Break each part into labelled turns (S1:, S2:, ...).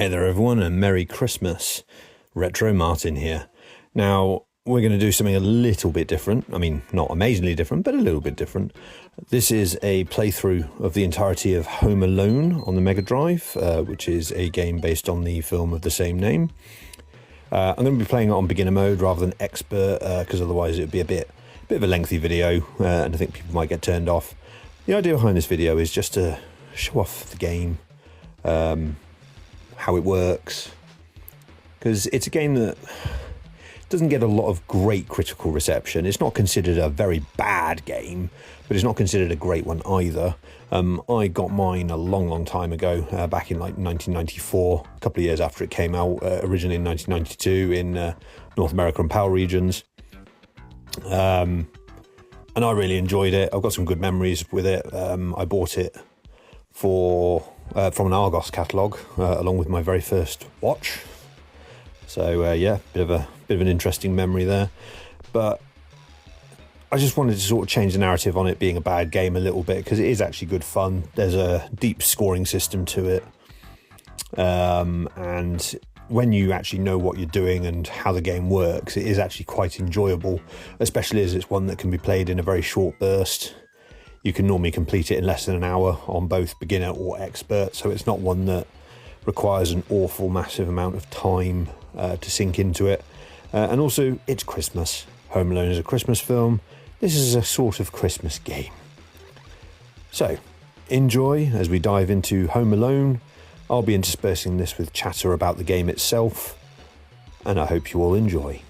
S1: Hey there everyone, and Merry Christmas. Retro Martin here. Now, we're going to do something a little bit different. I mean, not amazingly different, but a little bit different. This is a playthrough of the entirety of Home Alone on the MegaDrive, which is a game based on the film of the same name. I'm going to be playing it on beginner mode rather than expert, because otherwise it would be a bit of a lengthy video, and I think people might get turned off. The idea behind this video is just to show off the game, how it works, because it's a game that doesn't get a lot of great critical reception. It's not considered a very bad game, but it's not considered a great one either. I got mine a long time ago, back in like 1994, a couple of years after it came out, originally in 1992 in North America and PAL regions. And I really enjoyed it. I've got some good memories with it. I bought it from an Argos catalogue, along with my very first watch. So yeah, bit of an interesting memory there. But I just wanted to sort of change the narrative on it being a bad game a little bit, because it is actually good fun. There's a deep scoring system to it, and when you actually know what you're doing and how the game works, it is actually quite enjoyable, especially as it's one that can be played in a very short burst. You can normally complete it in less than an hour on both beginner or expert, so it's not one that requires an awful massive amount of time to sink into it. And also, it's Christmas. Home Alone is a Christmas film. This is a sort of Christmas game. So, enjoy as we dive into Home Alone. I'll be interspersing this with chatter about the game itself, and I hope you all enjoy.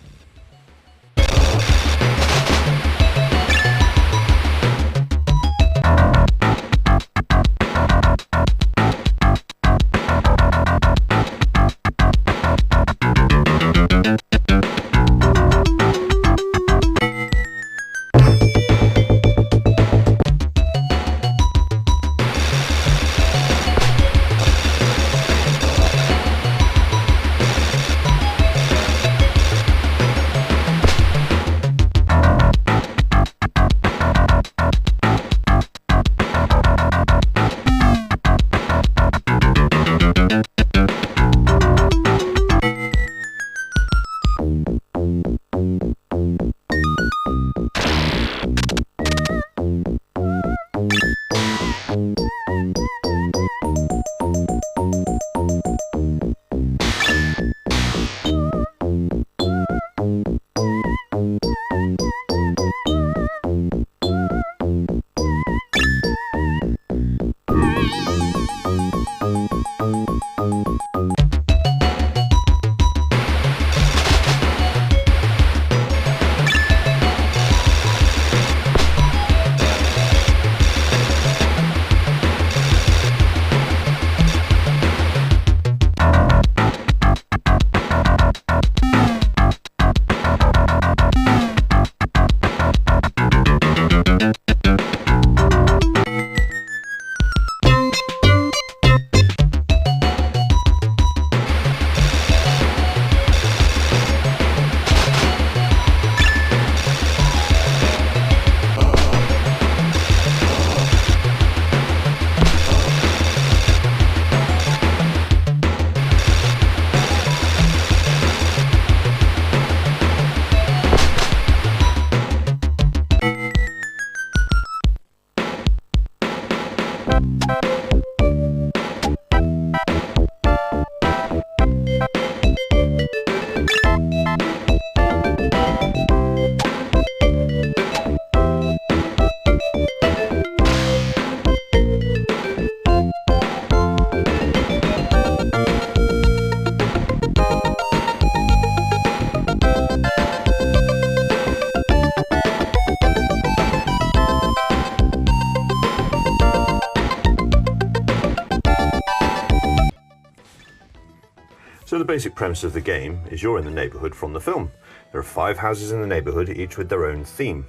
S1: So the basic premise of the game is you're in the neighbourhood from the film. There are 5 houses in the neighbourhood, each with their own theme.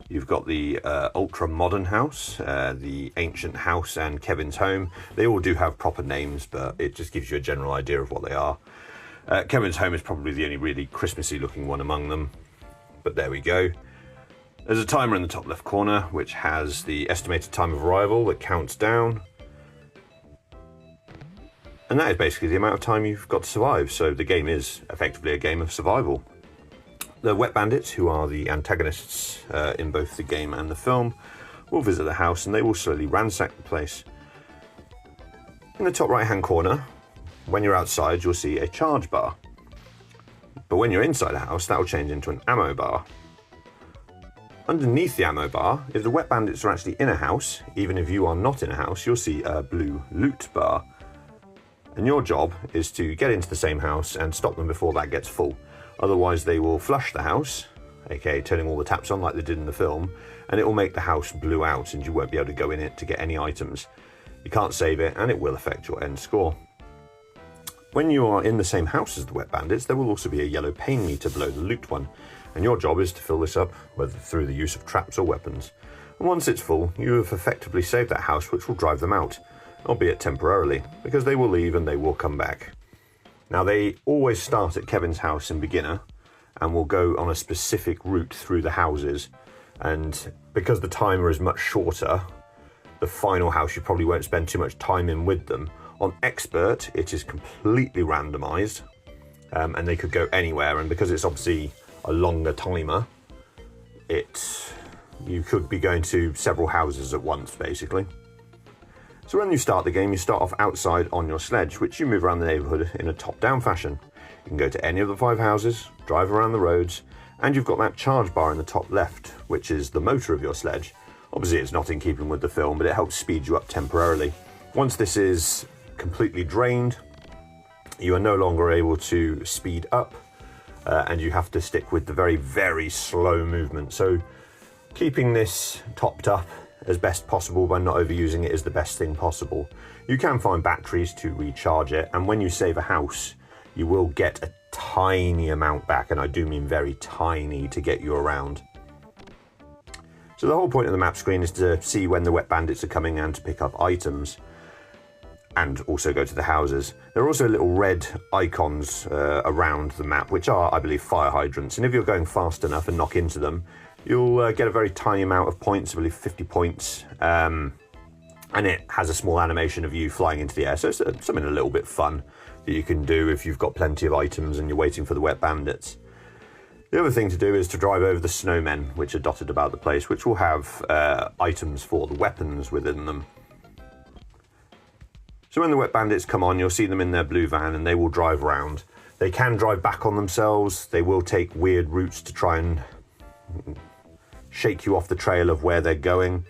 S1: You've got the ultra-modern house, the ancient house, and Kevin's home. They all do have proper names, but it just gives you a general idea of what they are. Kevin's home is probably the only really Christmassy looking one among them, but there we go. There's a timer in the top left corner which has the estimated time of arrival that counts down. And that is basically the amount of time you've got to survive, so the game is effectively a game of survival. The wet bandits, who are the antagonists in both the game and the film, will visit the house and they will slowly ransack the place. In the top right hand corner, when you're outside, you'll see a charge bar. But when you're inside a house, that will change into an ammo bar. Underneath the ammo bar, if the wet bandits are actually in a house, even if you are not in a house, you'll see a blue loot bar. And your job is to get into the same house and stop them before that gets full. Otherwise they will flush the house, aka turning all the taps on like they did in the film, and it will make the house blue out and you won't be able to go in it to get any items. You can't save it and it will affect your end score. When you are in the same house as the wet bandits, there will also be a yellow pain meter below the loot one, and your job is to fill this up, whether through the use of traps or weapons. And once it's full, you have effectively saved that house, which will drive them out, albeit temporarily, because they will leave and they will come back. Now they always start at Kevin's house in beginner and will go on a specific route through the houses, and because the timer is much shorter, the final house you probably won't spend too much time in with them. On expert it is completely randomized, and they could go anywhere, and because it's obviously a longer timer, you could be going to several houses at once basically. So when you start the game, you start off outside on your sledge, which you move around the neighbourhood in a top-down fashion. You can go to any of the 5 houses, drive around the roads, and you've got that charge bar in the top left, which is the motor of your sledge. Obviously it's not in keeping with the film, but it helps speed you up temporarily. Once this is completely drained, you are no longer able to speed up, and you have to stick with the very, very slow movement. So keeping this topped up as best possible by not overusing it is the best thing possible. You can find batteries to recharge it, and when you save a house, you will get a tiny amount back, and I do mean very tiny, to get you around. So the whole point of the map screen is to see when the wet bandits are coming and to pick up items, and also go to the houses. There are also little red icons around the map, which are, I believe, fire hydrants, and if you're going fast enough and knock into them, you'll get a very tiny amount of points, I believe 50 points, and it has a small animation of you flying into the air, so it's something a little bit fun that you can do if you've got plenty of items and you're waiting for the wet bandits. The other thing to do is to drive over the snowmen, which are dotted about the place, which will have items for the weapons within them. So when the wet bandits come on, you'll see them in their blue van and they will drive around. They can drive back on themselves, they will take weird routes to try and shake you off the trail of where they're going.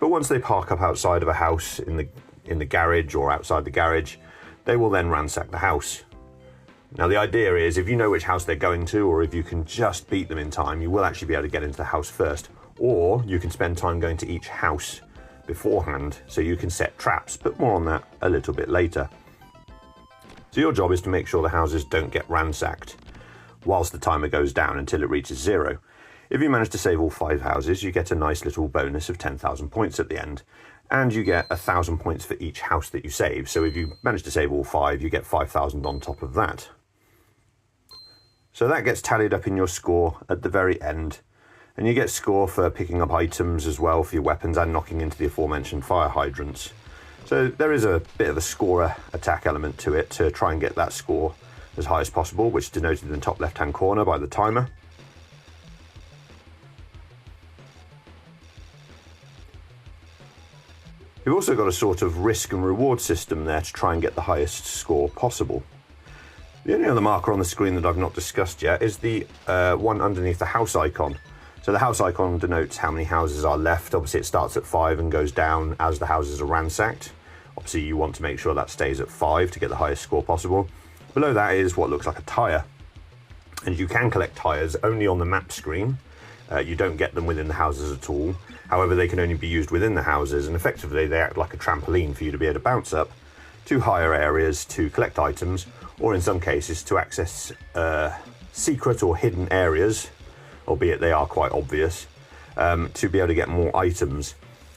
S1: But once they park up outside of a house in the garage or outside the garage, they will then ransack the house. Now the idea is, if you know which house they're going to, or if you can just beat them in time, you will actually be able to get into the house first. Or you can spend time going to each house beforehand, so you can set traps, but more on that a little bit later. So your job is to make sure the houses don't get ransacked whilst the timer goes down until it reaches 0. If you manage to save all 5 houses, you get a nice little bonus of 10,000 points at the end, and you get 1,000 points for each house that you save. So if you manage to save all 5, you get 5,000 on top of that. So that gets tallied up in your score at the very end, and you get score for picking up items as well for your weapons and knocking into the aforementioned fire hydrants. So there is a bit of a scorer attack element to it to try and get that score as high as possible, which is denoted in the top left hand corner by the timer. You've also got a sort of risk and reward system there to try and get the highest score possible. The only other marker on the screen that I've not discussed yet is the one underneath the house icon. So the house icon denotes how many houses are left. Obviously it starts at 5 and goes down as the houses are ransacked. Obviously you want to make sure that stays at 5 to get the highest score possible. Below that is what looks like a tyre. And you can collect tyres only on the map screen. You don't get them within the houses at all. However, they can only be used within the houses, and effectively they act like a trampoline for you to be able to bounce up to higher areas to collect items, or in some cases to access secret or hidden areas, albeit they are quite obvious, to be able to get more items.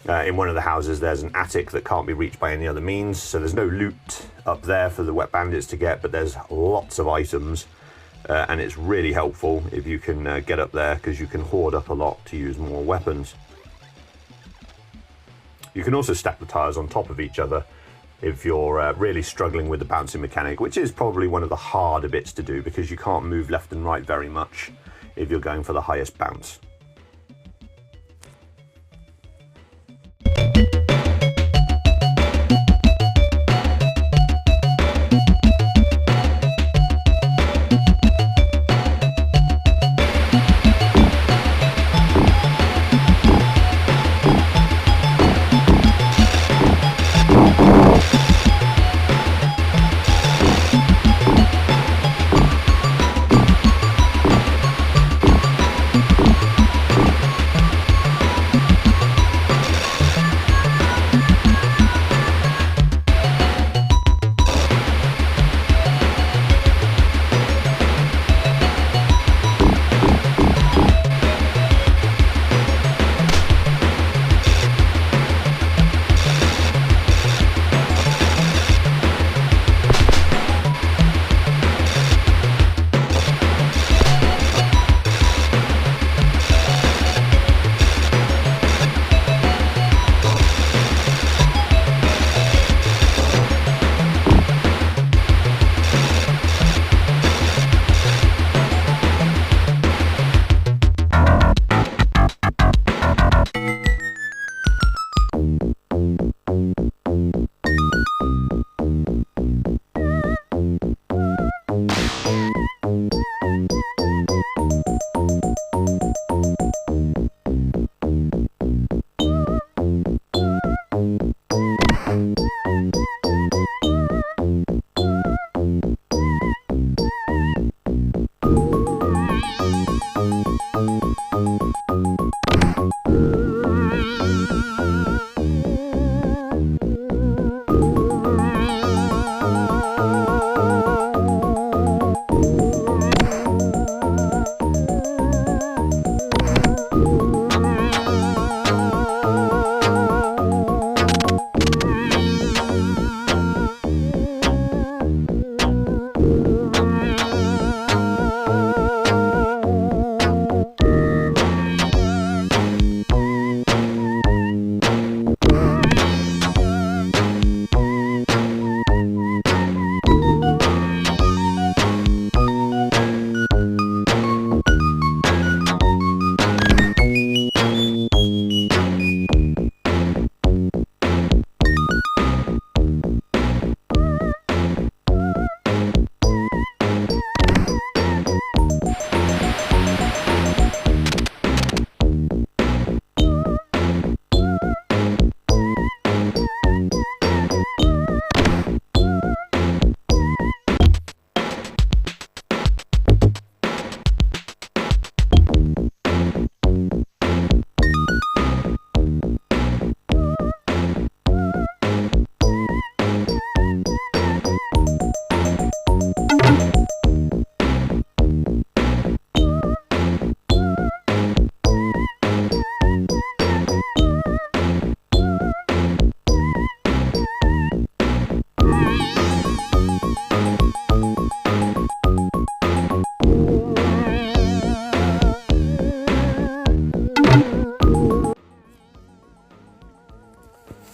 S1: In one of the houses there's an attic that can't be reached by any other means, so there's no loot up there for the wet bandits to get, but there's lots of items, and it's really helpful if you can get up there, because you can hoard up a lot to use more weapons. You can also stack the tyres on top of each other if you're really struggling with the bouncing mechanic, which is probably one of the harder bits to do because you can't move left and right very much if you're going for the highest bounce.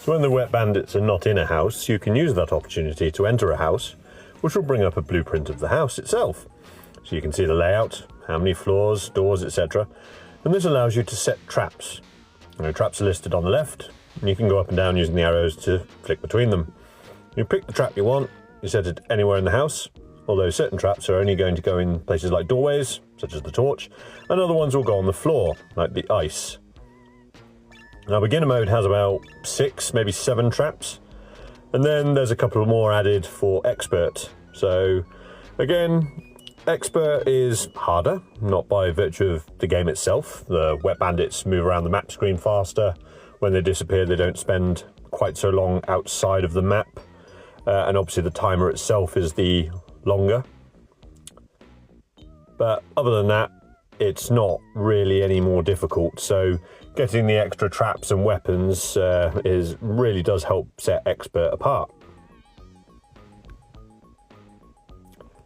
S2: So when the wet bandits are not in a house, you can use that opportunity to enter a house, which will bring up a blueprint of the house itself. So you can see the layout, how many floors, doors, etc. And this allows you to set traps. Traps are listed on the left, and you can go up and down using the arrows to flick between them. You pick the trap you want, you set it anywhere in the house, although certain traps are only going to go in places like doorways, such as the torch, and other ones will go on the floor, like the ice. Now, beginner mode has about 6, maybe 7 traps, and then there's a couple more added for expert. So, again, expert is harder, not by virtue of the game itself. The wet bandits move around the map screen faster. When they disappear, they don't spend quite so long outside of the map, and obviously the timer itself is the longer. But other than that, it's not really any more difficult. So getting the extra traps and weapons really does help set expert apart.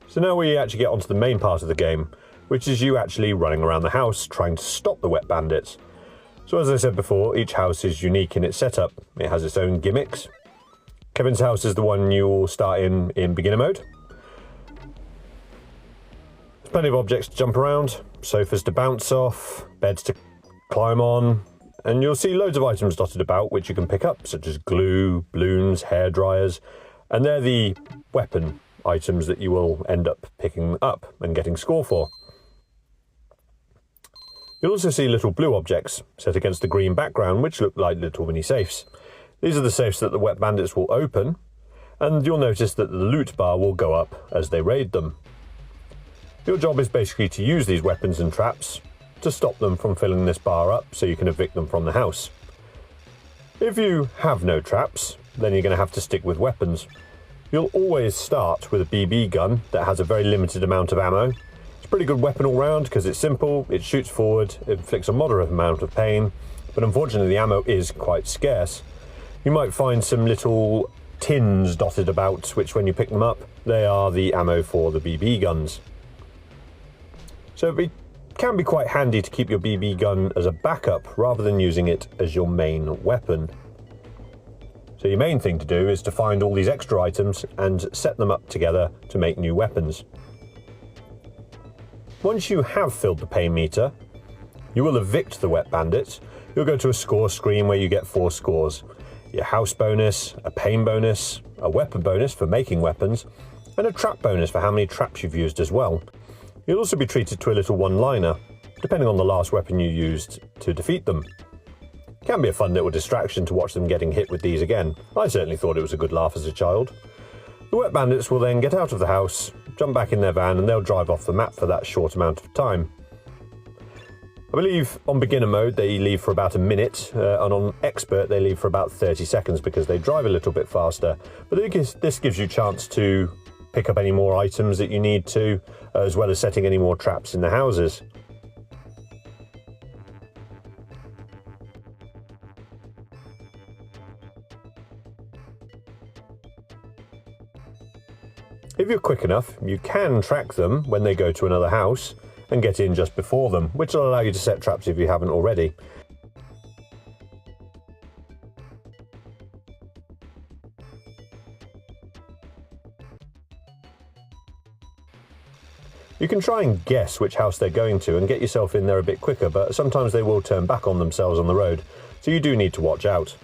S2: So now we actually get onto the main part of the game, which is you actually running around the house trying to stop the wet bandits. So as I said before, each house is unique in its setup. It has its own gimmicks. Kevin's house is the one you'll start in beginner mode. There's plenty of objects to jump around, sofas to bounce off, beds to climb on, and you'll see loads of items dotted about which you can pick up, such as glue, balloons, hair dryers, and they're the weapon items that you will end up picking up and getting score for. You'll also see little blue objects set against the green background which look like little mini safes. These are the safes that the wet bandits will open, and you'll notice that the loot bar will go up as they raid them. Your job is basically to use these weapons and traps to stop them from filling this bar up so you can evict them from the house. If you have no traps, then you're going to have to stick with weapons. You'll always start with a BB gun that has a very limited amount of ammo. It's a pretty good weapon all round because it's simple, it shoots forward, it inflicts a moderate amount of pain, but unfortunately the ammo is quite scarce. You might find some little tins dotted about, which when you pick them up, they are the ammo for the BB guns. So it can be quite handy to keep your BB gun as a backup rather than using it as your main weapon. So your main thing to do is to find all these extra items and set them up together to make new weapons. Once you have filled the pain meter, you will evict the wet bandit. You'll go to a score screen where you get 4 scores. Your house bonus, a pain bonus, a weapon bonus for making weapons, and a trap bonus for how many traps you've used as well. You'll also be treated to a little one-liner, depending on the last weapon you used to defeat them. It can be a fun little distraction to watch them getting hit with these again. I certainly thought it was a good laugh as a child. The wet bandits will then get out of the house, jump back in their van, and they'll drive off the map for that short amount of time. I believe on beginner mode they leave for about a minute, and on expert they leave for about 30 seconds because they drive a little bit faster. But this gives you a chance to pick up any more items that you need to, as well as setting any more traps in the houses. If you're quick enough, you can track them when they go to another house and get in just before them, which will allow you to set traps if you haven't already. You can try and guess which house they're going to and get yourself in there a bit quicker, but sometimes they will turn back on themselves on the road, so you do need to watch out.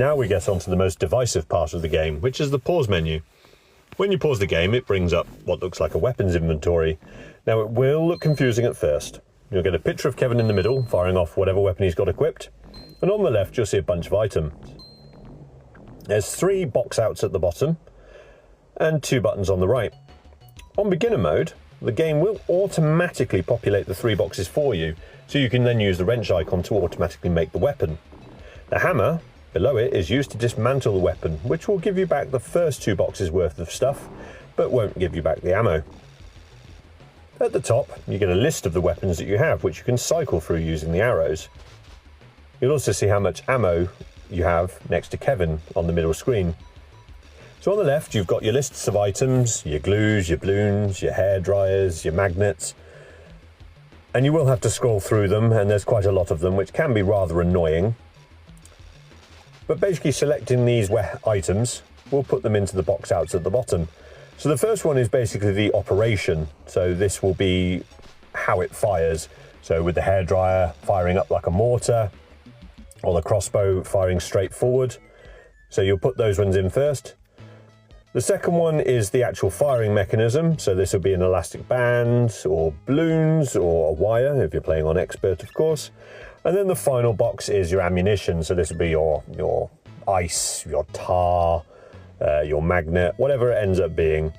S2: Now we get on to the most divisive part of the game, which is the pause menu. When you pause the game, it brings up what looks like a weapons inventory. Now, it will look confusing at first. You'll get a picture of Kevin in the middle, firing off whatever weapon he's got equipped, and on the left you'll see a bunch of items. There's 3 box outs at the bottom, and 2 buttons on the right. On beginner mode, the game will automatically populate the 3 boxes for you, so you can then use the wrench icon to automatically make the weapon. The hammer below it is used to dismantle the weapon, which will give you back the first 2 boxes worth of stuff, but won't give you back the ammo. At the top, you get a list of the weapons that you have, which you can cycle through using the arrows. You'll also see how much ammo you have next to Kevin on the middle screen. So on the left, you've got your lists of items, your glues, your balloons, your hair dryers, your magnets, and you will have to scroll through them, and there's quite a lot of them, which can be rather annoying. But basically selecting these items will put them into the box outs at the bottom. So the first one is basically the operation. So this will be how it fires. So with the hairdryer firing up like a mortar, or the crossbow firing straight forward. So you'll put those ones in first. The second one is the actual firing mechanism. So this will be an elastic band, or balloons, or a wire, if you're playing on expert, of course. And then the final box is your ammunition. So this will be your ice, your tar, your magnet, whatever it ends up being.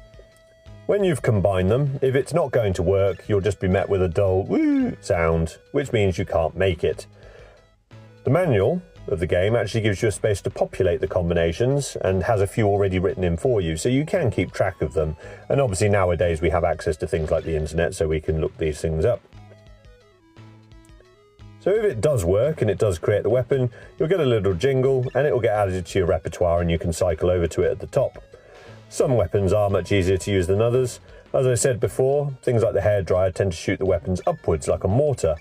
S2: When you've combined them, if it's not going to work, you'll just be met with a dull woo sound, which means you can't make it. The manual of the game actually gives you a space to populate the combinations and has a few already written in for you, so you can keep track of them. And obviously nowadays we have access to things like the internet, so we can look these things up. So if it does work and it does create the weapon, you'll get a little jingle and it will get added to your repertoire and you can cycle over to it at the top. Some weapons are much easier to use than others. As I said before, things like the hairdryer tend to shoot the weapons upwards like a mortar,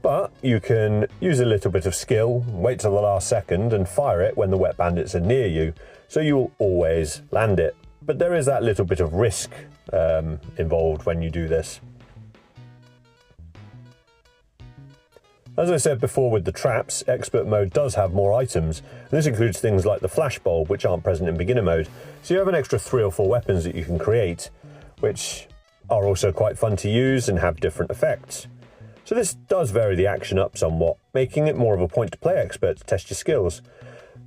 S2: but you can use a little bit of skill, wait till the last second and fire it when the wet bandits are near you, so you will always land it. But there is that little bit of risk involved when you do this. As I said before with the traps, expert mode does have more items, and this includes things like the flash bulb, which aren't present in beginner mode. So you have an extra 3 or 4 weapons that you can create, which are also quite fun to use and have different effects. So this does vary the action up somewhat, making it more of a point-to-play expert to test your skills.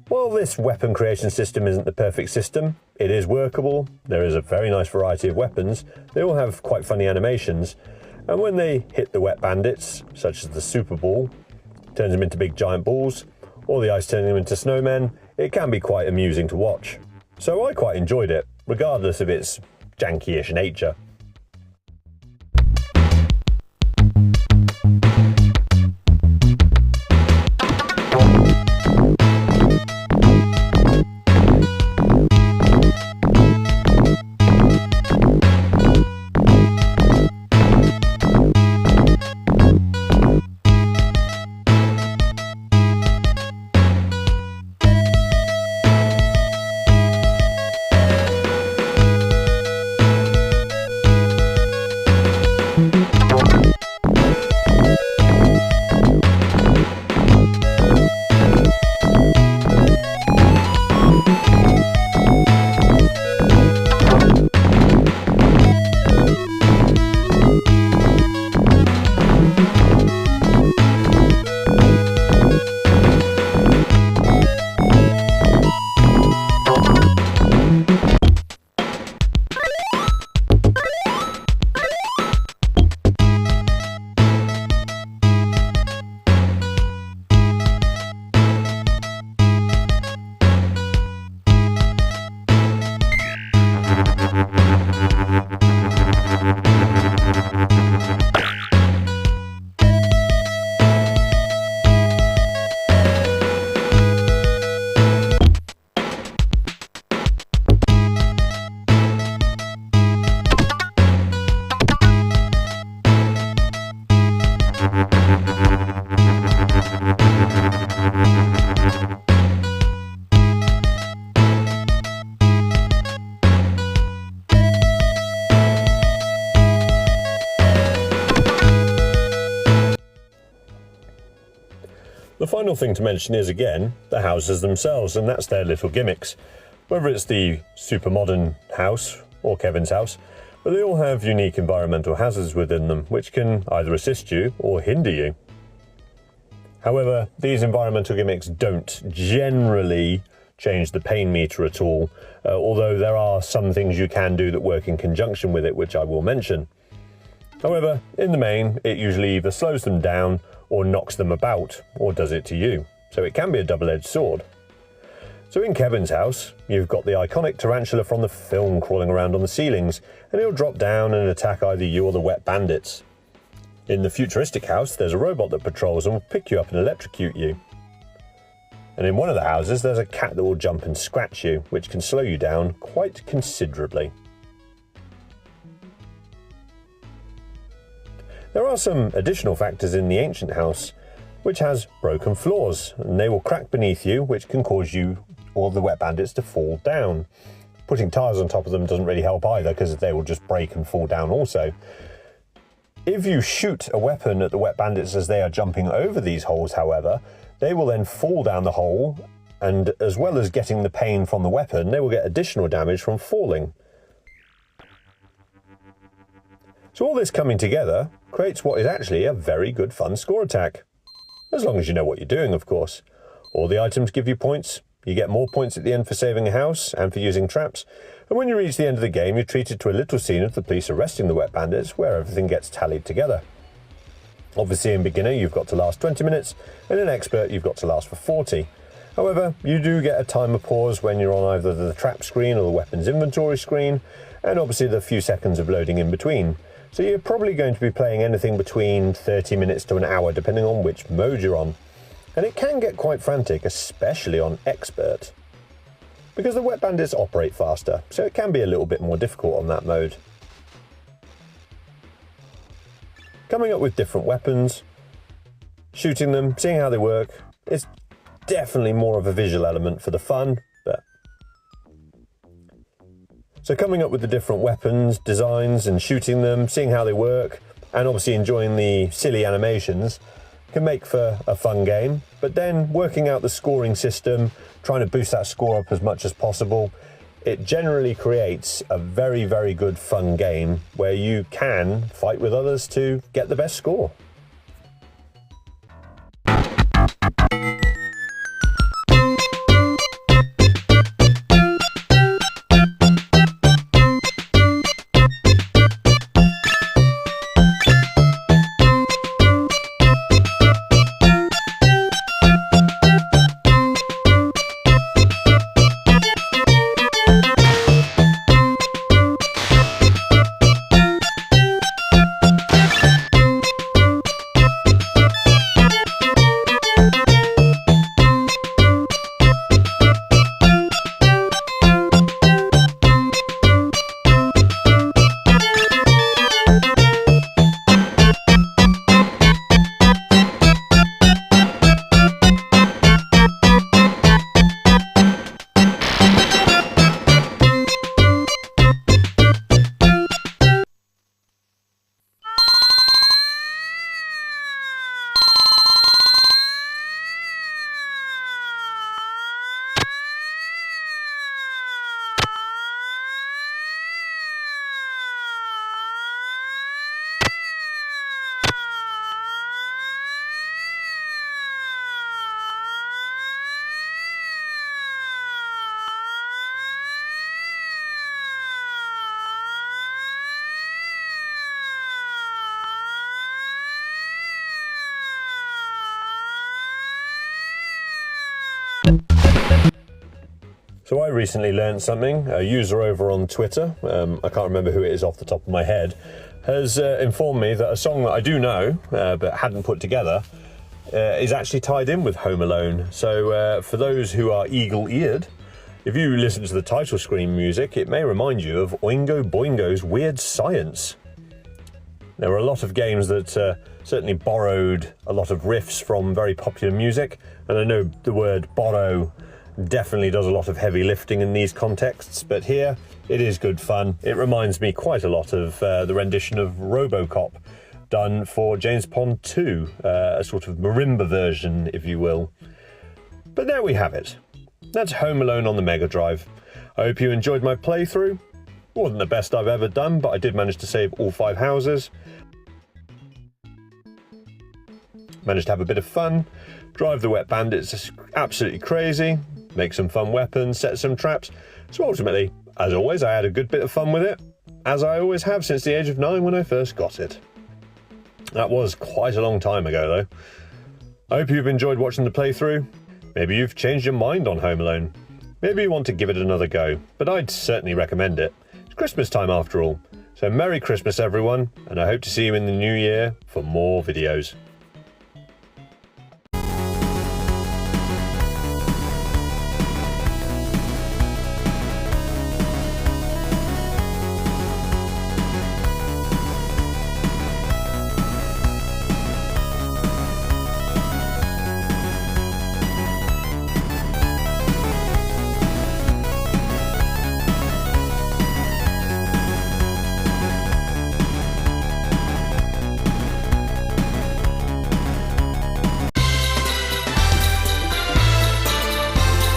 S2: While this weapon creation system isn't the perfect system, it is workable, there is a very nice variety of weapons, they all have quite funny animations, and when they hit the wet bandits, such as the super ball, turns them into big giant balls, or the ice turning them into snowmen, it can be quite amusing to watch. So I quite enjoyed it, regardless of its janky-ish nature. The final thing to mention is, again, the houses themselves, and that's their little gimmicks. Whether it's the super modern house or Kevin's house, but they all have unique environmental hazards within them, which can either assist you or hinder you. However, these environmental gimmicks don't generally change the pain meter at all, although there are some things you can do that work in conjunction with it, which I will mention. However, in the main, it usually either slows them down or knocks them about, or does it to you. So it can be a double-edged sword. So in Kevin's house, you've got the iconic tarantula from the film crawling around on the ceilings, and he'll drop down and attack either you or the wet bandits. In the futuristic house, there's a robot that patrols and will pick you up and electrocute you. And in one of the houses, there's a cat that will jump and scratch you, which can slow you down quite considerably. There are some additional factors in the ancient house, which has broken floors, and they will crack beneath you, which can cause you or the wet bandits to fall down. Putting tires on top of them doesn't really help either, because they will just break and fall down also. If you shoot a weapon at the wet bandits as they are jumping over these holes, however, they will then fall down the hole, and as well as getting the pain from the weapon, they will get additional damage from falling. So all this coming together creates what is actually a very good fun score attack. As long as you know what you're doing, of course. All the items give you points, you get more points at the end for saving a house and for using traps, and when you reach the end of the game you're treated to a little scene of the police arresting the wet bandits where everything gets tallied together. Obviously in beginner you've got to last 20 minutes, and in expert you've got to last for 40. However, you do get a timer pause when you're on either the trap screen or the weapons inventory screen, and obviously the few seconds of loading in between. So you're probably going to be playing anything between 30 minutes to an hour, depending on which mode you're on. And it can get quite frantic, especially on expert, because the wet bandits operate faster, so it can be a little bit more difficult on that mode. Coming up with different weapons, shooting them, seeing how they work, is definitely more of a visual element for the fun, but... So coming up with the different weapons, designs, and shooting them, seeing how they work, and obviously enjoying the silly animations, can make for a fun game. But then working out the scoring system, trying to boost that score up as much as possible, it generally creates a very, very good fun game where you can fight with others to get the best score. So I recently learned something. A user over on Twitter, I can't remember who it is off the top of my head, has informed me that a song that I do know but hadn't put together is actually tied in with Home Alone. So for those who are eagle-eared, if you listen to the title screen music, it may remind you of Oingo Boingo's Weird Science. There were a lot of games that certainly borrowed a lot of riffs from very popular music, and I know the word borrow definitely does a lot of heavy lifting in these contexts, but here it is good fun. It reminds me quite a lot of the rendition of RoboCop done for James Pond 2, a sort of marimba version, if you will. But there we have it. That's Home Alone on the Mega Drive. I hope you enjoyed my playthrough. It wasn't the best I've ever done, but I did manage to save all 5 houses. Managed to have a bit of fun, drive the wet bandits absolutely crazy, make some fun weapons, set some traps. So ultimately, as always, I had a good bit of fun with it, as I always have since the age of 9 when I first got it. That was quite a long time ago though. I hope you've enjoyed watching the playthrough. Maybe you've changed your mind on Home Alone. Maybe you want to give it another go, but I'd certainly recommend it. It's Christmas time after all. So Merry Christmas everyone, and I hope to see you in the new year for more videos.